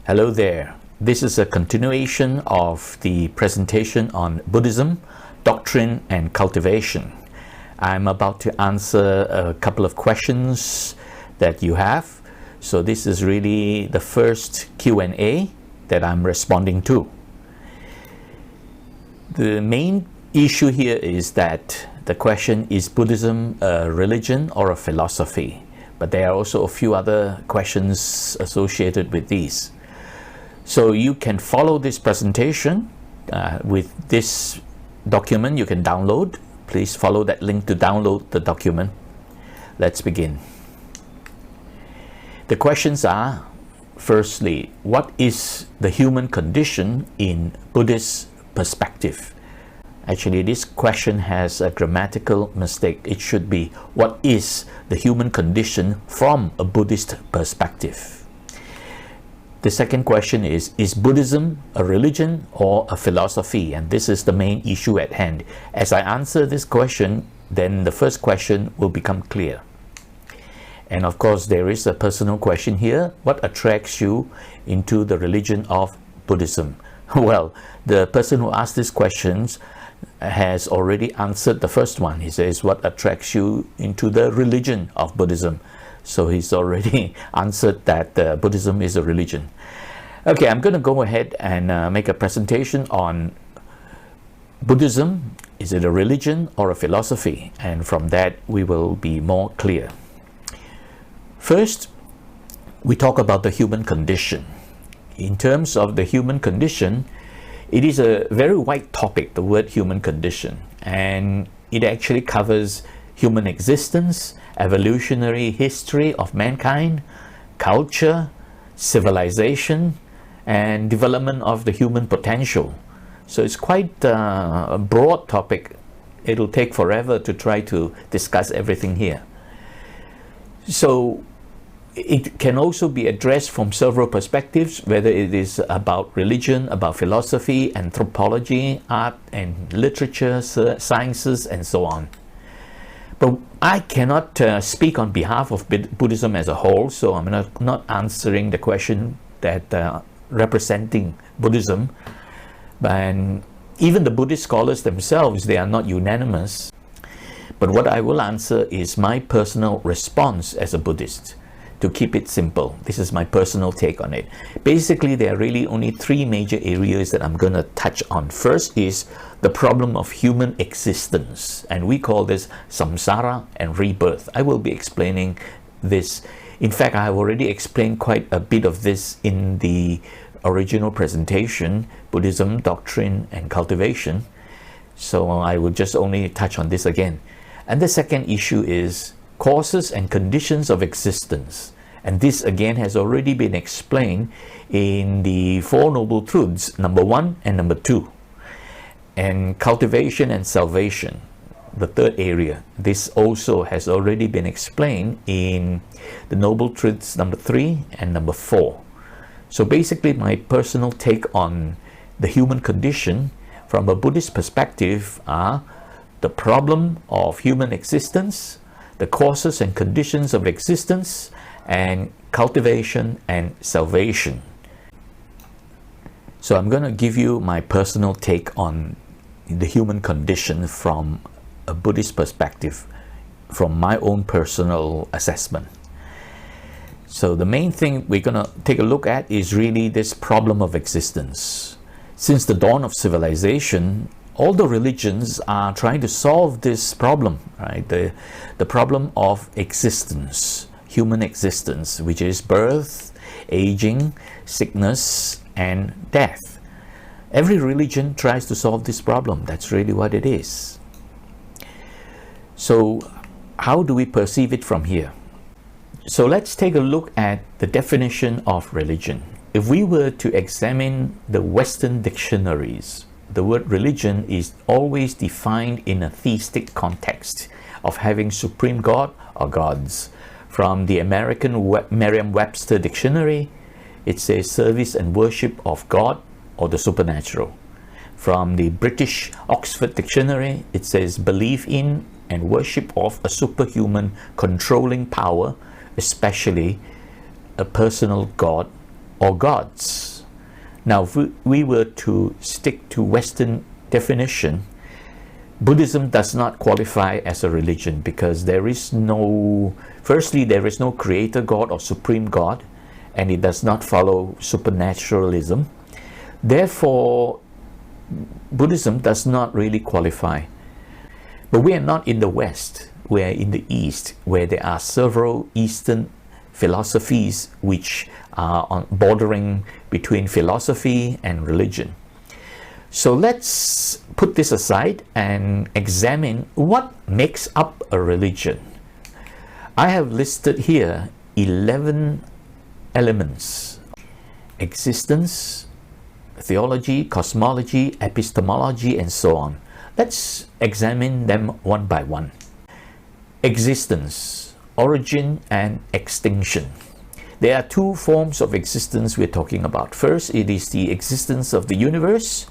Hello there. This is a continuation of the presentation on Buddhism, doctrine and cultivation. I'm about to answer a couple of questions that you have. So this is really the first Q&A that I'm responding to. The main issue here is that the question, is Buddhism a religion or a philosophy? But there are also a few other questions associated with these. So you can follow this presentation with this document you can download. Please follow that link to download the document. Let's begin. The questions are, firstly, what is the human condition in Buddhist perspective? Actually, this question has a grammatical mistake. It should be, what is the human condition from a Buddhist perspective? The second question is Buddhism a religion or a philosophy? And this is the main issue at hand. As I answer this question, then the first question will become clear. And of course, there is a personal question here. What attracts you into the religion of Buddhism? Well, the person who asked these questions has already answered the first one. He says, what attracts you into the religion of Buddhism? So he's already answered that Buddhism is a religion. Okay, I'm going to go ahead and make a presentation on Buddhism. Is it a religion or a philosophy? And from that, we will be more clear. First, we talk about the human condition. In terms of the human condition, it is a very wide topic, the word human condition. And it actually covers human existence, evolutionary history of mankind, culture, civilization, and development of the human potential. So it's quite a broad topic. It'll take forever to try to discuss everything here. So it can also be addressed from several perspectives, whether it is about religion, about philosophy, anthropology, art and literature, sciences, and so on. But I cannot speak on behalf of Buddhism as a whole, so I'm not answering the question that representing Buddhism. And even the Buddhist scholars themselves, they are not unanimous. But what I will answer is my personal response as a Buddhist. To keep it simple, this is my personal take on it. Basically, there are really only three major areas that I'm going to touch on. First is the problem of human existence, and we call this samsara and rebirth. I will be explaining this. In fact, I have already explained quite a bit of this in the original presentation, Buddhism, Doctrine and Cultivation. So I will just only touch on this again. And the second issue is causes and conditions of existence. And this again has already been explained in the Four Noble Truths, number 1 and number 2. And cultivation and salvation, the third area. This also has already been explained in the Noble Truths number 3 and number 4. So basically my personal take on the human condition from a Buddhist perspective are the problem of human existence, the causes and conditions of existence, and cultivation and salvation. So I'm going to give you my personal take on the human condition from a Buddhist perspective, from my own personal assessment. So the main thing we're going to take a look at is really this problem of existence. Since the dawn of civilization, all the religions are trying to solve this problem, right? The problem of existence, human existence, which is birth, aging, sickness, and death. Every religion tries to solve this problem. That's really what it is. So how do we perceive it from here? So let's take a look at the definition of religion. If we were to examine the Western dictionaries, the word religion is always defined in a theistic context of having supreme God or gods. From the American Merriam-Webster dictionary, it says service and worship of God or the supernatural. From the British Oxford Dictionary, it says belief in and worship of a superhuman controlling power, especially a personal God or gods. Now, if we were to stick to Western definition, Buddhism does not qualify as a religion because there is no creator God or supreme God, and it does not follow supernaturalism. Therefore, Buddhism does not really qualify. But we are not in the West, we are in the East, where there are several Eastern philosophies which are bordering between philosophy and religion. So let's put this aside and examine what makes up a religion. I have listed here 11 elements: existence, theology, cosmology, epistemology, and so on. Let's examine them one by one. Existence, origin and extinction. There are two forms of existence we're talking about. First, it is the existence of the universe.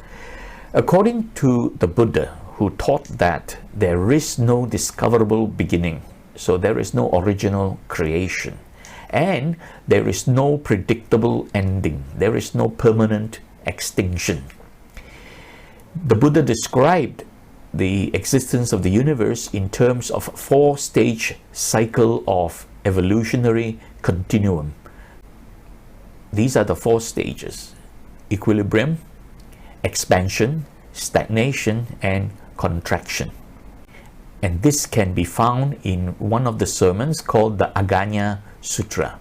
According to the Buddha, who taught that there is no discoverable beginning, so there is no original creation, and there is no predictable ending, there is no permanent extinction. The Buddha described the existence of the universe in terms of a four-stage cycle of evolutionary continuum. These are the four stages: equilibrium, expansion, stagnation, and contraction. And this can be found in one of the sermons called the Aganya Sutra.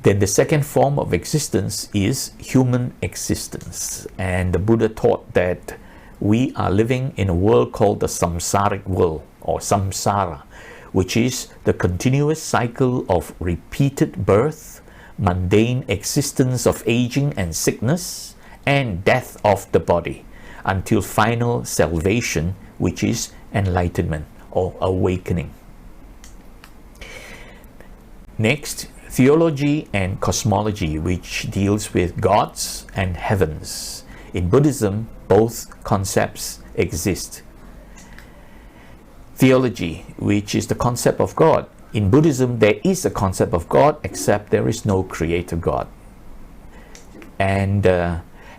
Then the second form of existence is human existence. And the Buddha taught that we are living in a world called the samsaric world, or samsara, which is the continuous cycle of repeated birth, mundane existence of aging and sickness, and death of the body, until final salvation, which is enlightenment or awakening. Next, theology and cosmology, which deals with gods and heavens. In Buddhism, both concepts exist. Theology, which is the concept of God. In Buddhism, there is a concept of God, except there is no creator God. And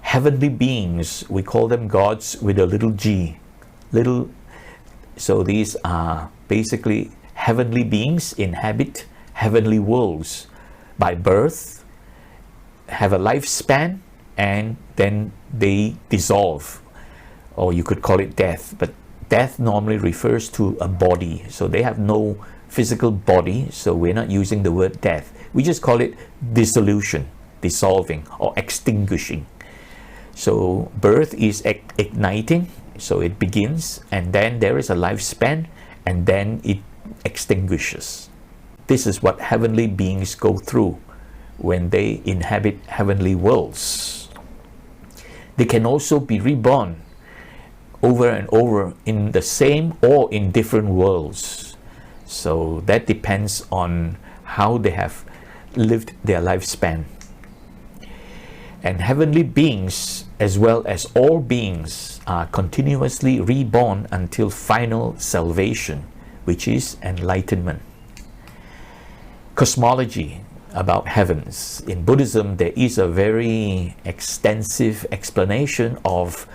heavenly beings, we call them gods with a little g. So these are basically heavenly beings, inhabit heavenly worlds by birth, have a lifespan, and then they dissolve, or you could call it death. But death normally refers to a body, so they have no physical body, so we're not using the word death. We just call it dissolution, dissolving, or extinguishing. So birth is igniting, so it begins, and then there is a lifespan, and then it extinguishes. This is what heavenly beings go through when they inhabit heavenly worlds. They can also be reborn over and over in the same or in different worlds. So that depends on how they have lived their lifespan. And heavenly beings, as well as all beings, are continuously reborn until final salvation, which is enlightenment. Cosmology, about heavens. In Buddhism, there is a very extensive explanation of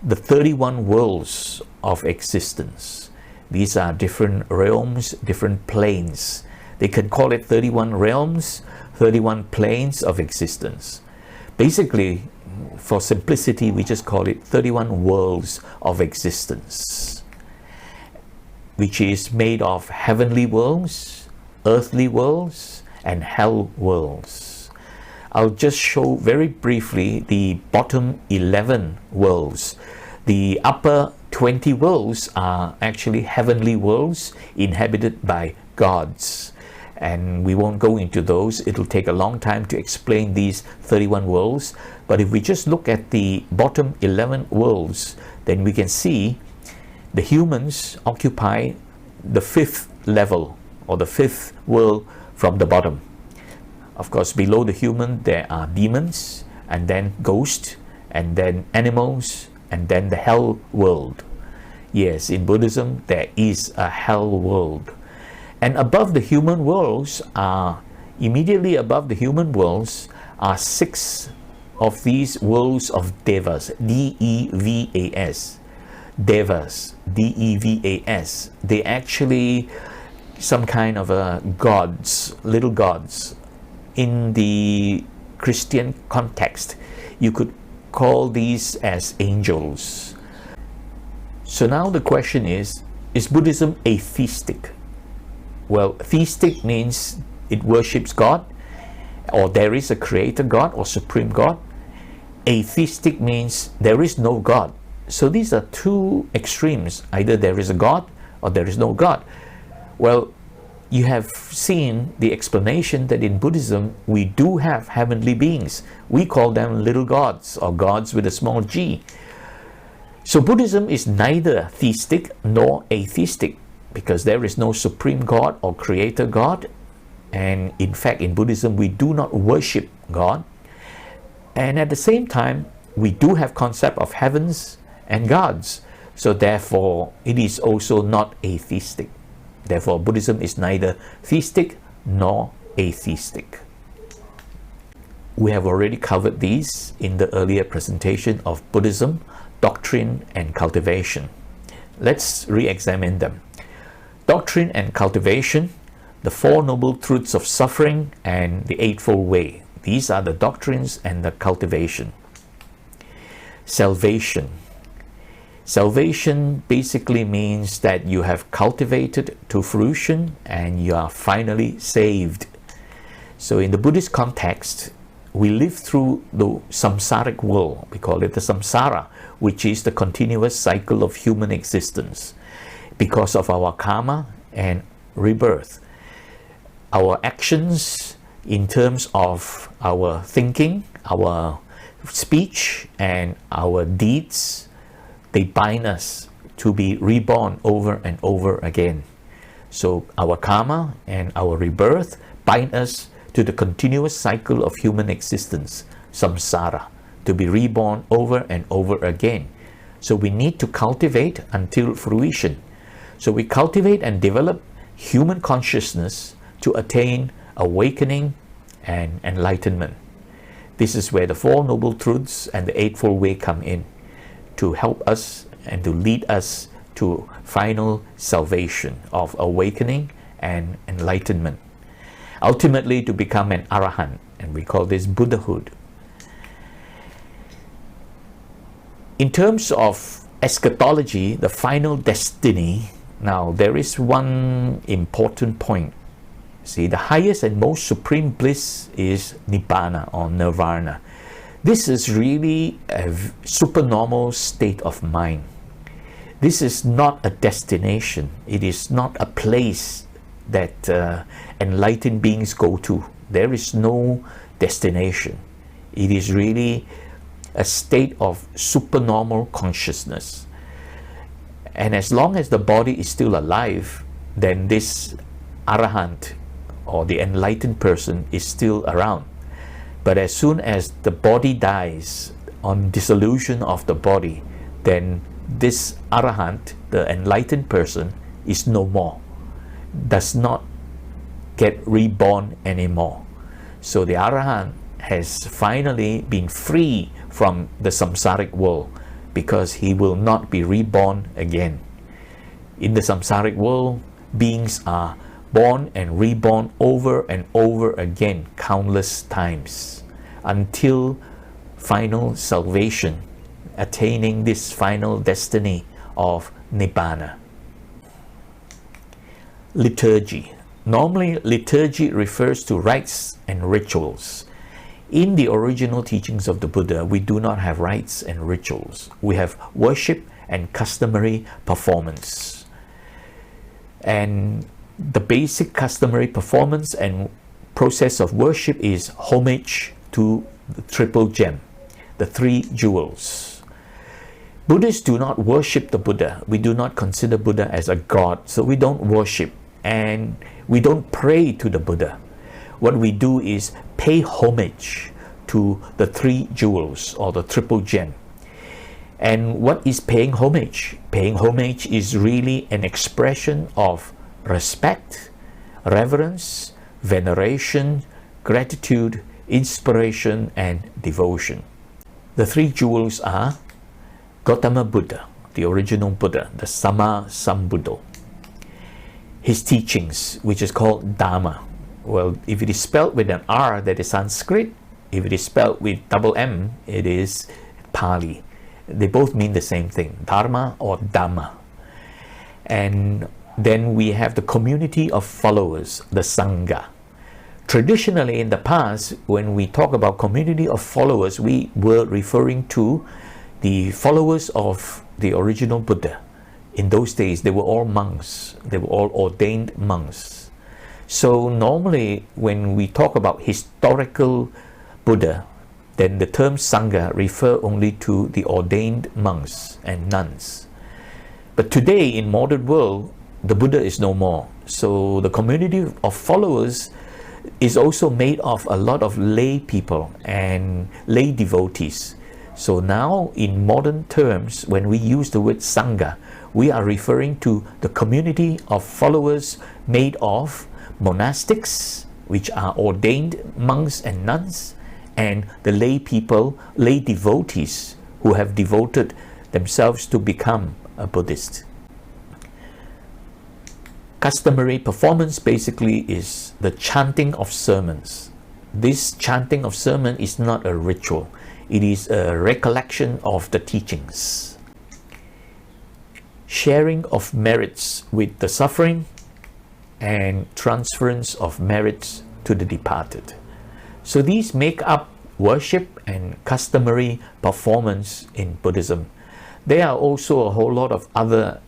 the 31 worlds of existence. These are different realms, different planes. They can call it 31 realms, 31 planes of existence. Basically, for simplicity, we just call it 31 worlds of existence, which is made of heavenly worlds, earthly worlds, and hell worlds. I'll just show very briefly the bottom 11 worlds. The upper 20 worlds are actually heavenly worlds inhabited by gods. And we won't go into those. It'll take a long time to explain these 31 worlds. But if we just look at the bottom 11 worlds, then we can see the humans occupy the 5th level, or the 5th world from the bottom. Of course, below the human, there are demons, and then ghosts, and then animals, and then the hell world. Yes, in Buddhism, there is a hell world. And above the human worlds immediately above the human worlds are 6 of these worlds of devas, D-E-V-A-S. Devas, D-E-V-A-S. They actually some kind of gods, little gods. In the Christian context, you could call these as angels. So now the question is Buddhism atheistic? Well, theistic means it worships God, or there is a creator God or supreme God. Atheistic means there is no God. So these are 2 extremes. Either there is a God or there is no God. Well, you have seen the explanation that in Buddhism we do have heavenly beings. We call them little gods, or gods with a small g. So Buddhism is neither theistic nor atheistic, because there is no supreme God or creator God. And in fact, in Buddhism, we do not worship God. And at the same time, we do have concept of heavens and gods. So therefore, it is also not atheistic. Therefore, Buddhism is neither theistic nor atheistic. We have already covered these in the earlier presentation of Buddhism, doctrine and cultivation. Let's re-examine them. Doctrine and cultivation, the 4 Noble Truths of Suffering and the Eightfold Way. These are the doctrines and the cultivation. Salvation. Salvation basically means that you have cultivated to fruition and you are finally saved. So in the Buddhist context, we live through the samsaric world. We call it the samsara, which is the continuous cycle of human existence. Because of our karma and rebirth, our actions in terms of our thinking, our speech and our deeds, they bind us to be reborn over and over again. So our karma and our rebirth bind us to the continuous cycle of human existence, samsara, to be reborn over and over again. So we need to cultivate until fruition. So we cultivate and develop human consciousness to attain awakening and enlightenment. This is where the 4 Noble Truths and the Eightfold Way come in, to help us and to lead us to final salvation of awakening and enlightenment. Ultimately to become an arahant, and we call this Buddhahood. In terms of eschatology, the final destiny, now there is one important point. See, the highest and most supreme bliss is Nibbana or Nirvana. This is really a supernormal state of mind. This is not a destination. It is not a place that enlightened beings go to. There is no destination. It is really a state of supernormal consciousness. And as long as the body is still alive, then this arahant or the enlightened person is still around. But as soon as the body dies, on dissolution of the body, then this arahant, the enlightened person, is no more, does not get reborn anymore. So the arahant has finally been free from the samsaric world, because he will not be reborn again. In the samsaric world, beings are born and reborn over and over again countless times until final salvation, attaining this final destiny of Nibbana. Liturgy. Normally, liturgy refers to rites and rituals. In the original teachings of the Buddha, we do not have rites and rituals. We have worship and customary performance. And the basic customary performance and process of worship is homage to the triple gem, the 3 jewels. Buddhists do not worship the Buddha. We do not consider Buddha as a god, so we don't worship and we don't pray to the Buddha. What we do is pay homage to the 3 jewels or the triple gem. And what is paying homage? Paying homage is really an expression of respect reverence, veneration, gratitude, inspiration, and devotion. The three jewels are Gautama Buddha, the original Buddha, the Sama Sambuddho. His teachings, which is called Dhamma. Well, if it is spelled with an R, that is Sanskrit. If it is spelled with double M, it is Pali. They both mean the same thing, Dharma or Dhamma. And then we have the community of followers, the Sangha. Traditionally in the past, when we talk about community of followers, we were referring to the followers of the original Buddha. In those days, they were all monks. They were all ordained monks. So normally, when we talk about historical Buddha, then the term Sangha refer only to the ordained monks and nuns. But today, in modern world, the Buddha is no more. So the community of followers is also made of a lot of lay people and lay devotees. So now, in modern terms, when we use the word Sangha, we are referring to the community of followers made of monastics, which are ordained monks and nuns, and the lay people, lay devotees, who have devoted themselves to become a Buddhist. Customary performance basically is the chanting of sermons. This chanting of sermon is not a ritual. It is a recollection of the teachings. Sharing of merits with the suffering and transference of merits to the departed. So these make up worship and customary performance in Buddhism. There are also a whole lot of other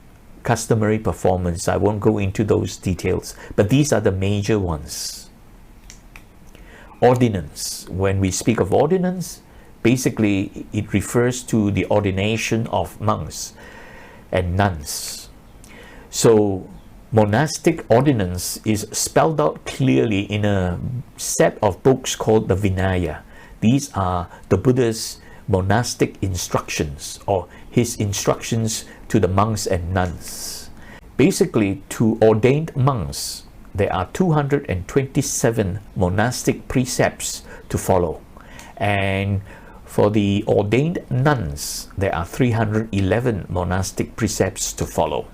customary performance. I won't go into those details, but these are the major ones. Ordinance. When we speak of ordinance, basically it refers to the ordination of monks and nuns. So monastic ordinance is spelled out clearly in a set of books called the Vinaya. These are the Buddha's monastic instructions, or his instructions to the monks and nuns. Basically, to ordained monks, there are 227 monastic precepts to follow. And for the ordained nuns, there are 311 monastic precepts to follow.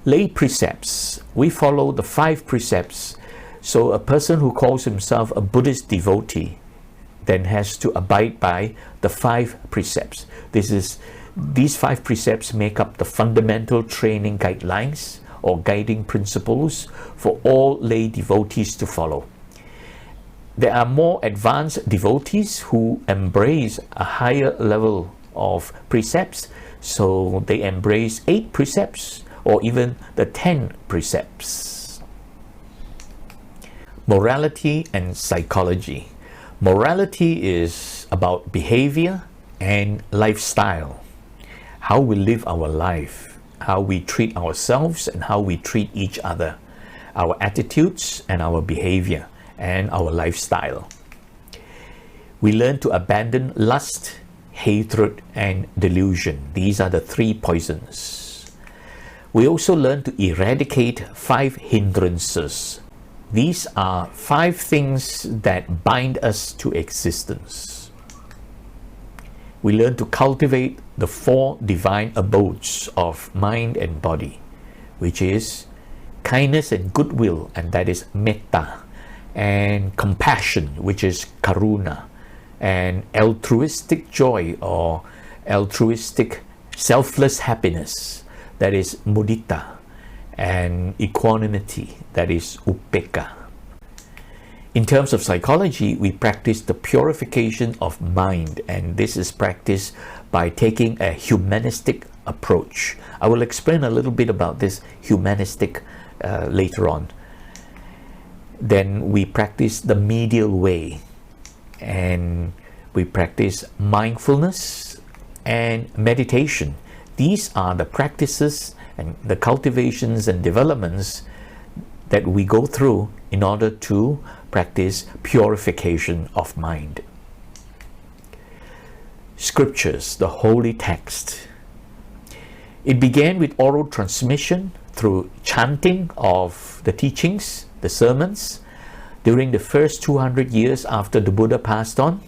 Lay precepts, we follow the 5 precepts. So a person who calls himself a Buddhist devotee then has to abide by the 5 precepts. These 5 precepts make up the fundamental training guidelines or guiding principles for all lay devotees to follow. There are more advanced devotees who embrace a higher level of precepts, so they embrace 8 precepts or even the 10 precepts. Morality and psychology. Morality is about behavior and lifestyle, how we live our life, how we treat ourselves and how we treat each other, our attitudes and our behavior and our lifestyle. We learn to abandon lust, hatred and delusion. These are the 3 poisons. We also learn to eradicate 5 hindrances. These are 5 things that bind us to existence. We learn to cultivate the 4 divine abodes of mind and body, which is kindness and goodwill, and that is metta, and compassion, which is karuna, and altruistic joy or altruistic selfless happiness, that is mudita, and equanimity, that is upekkha. In terms of psychology, we practice the purification of mind, and this is practiced by taking a humanistic approach. I will explain a little bit about this humanistic later on. Then we practice the medial way, and we practice mindfulness and meditation. These are the practices and the cultivations and developments that we go through in order to practice purification of mind. Scriptures, the holy text. It began with oral transmission through chanting of the teachings, the sermons during the first 200 years after the Buddha passed on,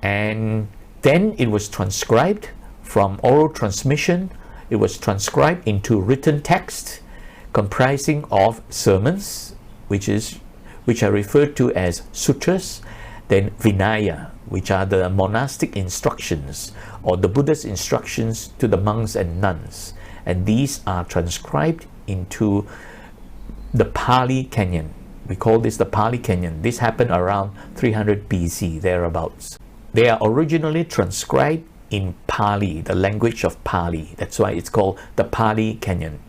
and then it was transcribed from oral transmission. It was transcribed into written text comprising of sermons, which are referred to as sutras, then Vinaya, which are the monastic instructions or the Buddha's instructions to the monks and nuns, and these are transcribed into the Pali Canon. We call this the Pali Canon. This happened around 300 BC, thereabouts. They are originally transcribed in Pali, the language of Pali. That's why it's called the Pali Canon.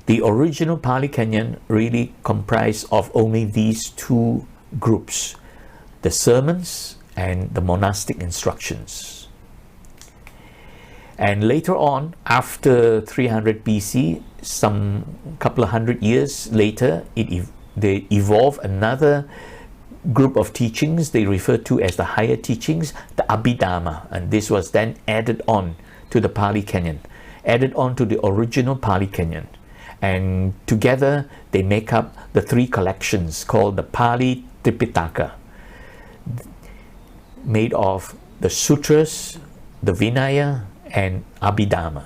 The original Pali Canon really comprised of only these two groups, the sermons and the monastic instructions. And later on, after 300 BC, some couple of hundred years later, they evolved another group of teachings they refer to as the higher teachings, the Abhidhamma, and this was then added on to the Pali Canon, added on to the original Pali Canon, and together they make up the three collections called the Pali Tripitaka, made of the sutras, the Vinaya, and Abhidhamma.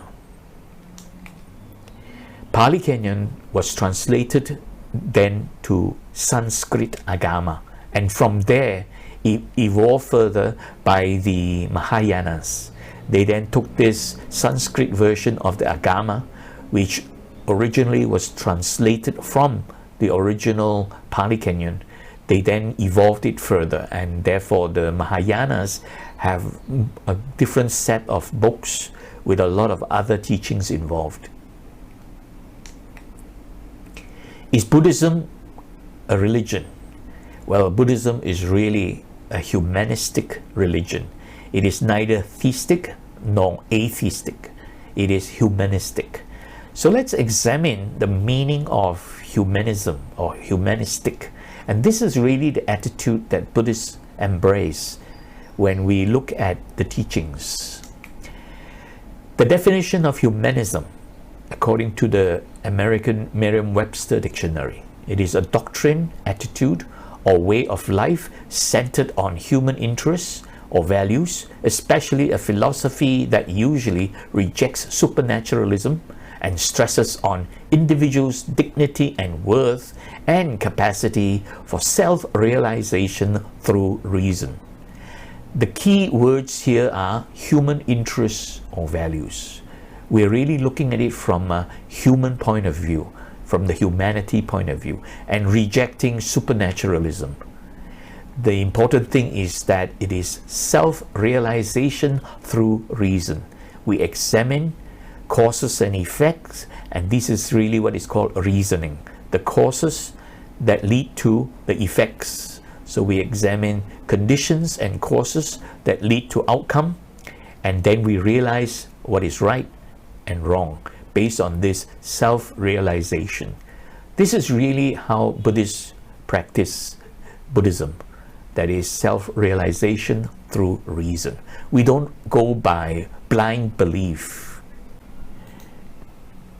Pali Canon was translated then to Sanskrit Agama, and from there it evolved further by the Mahayanas. They then took this Sanskrit version of the Agama, which originally was translated from the original Pali Canon. They then evolved it further, and therefore the Mahayanas have a different set of books with a lot of other teachings involved. Is Buddhism a religion? Well, Buddhism is really a humanistic religion. It is neither theistic nor atheistic. It is humanistic. So let's examine the meaning of humanism or humanistic. And this is really the attitude that Buddhists embrace when we look at the teachings. The definition of humanism, according to the American Merriam-Webster Dictionary, it is a doctrine, attitude, or way of life centered on human interests or values, especially a philosophy that usually rejects supernaturalism and stresses on individuals' dignity and worth and capacity for self-realization through reason. The key words here are human interests or values. We're really looking at it from a human point of view, from the humanity point of view, and rejecting supernaturalism. The important thing is that it is self-realization through reason. We examine causes and effects, and this is really what is called reasoning. The causes that lead to the effects. So we examine conditions and causes that lead to outcome, and then we realize what is right and wrong based on this self-realization. This is really how Buddhists practice Buddhism. That is self-realization through reason. We don't go by blind belief.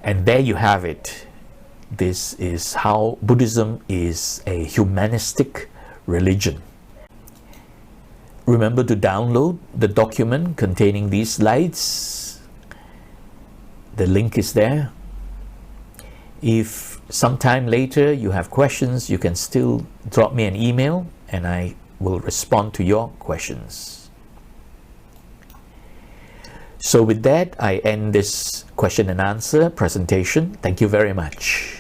And there you have it. This is how Buddhism is a humanistic religion. Remember to download the document containing these slides. The link is there. If sometime later you have questions, you can still drop me an email and I will respond to your questions. So with that, I end this question and answer presentation. Thank you very much.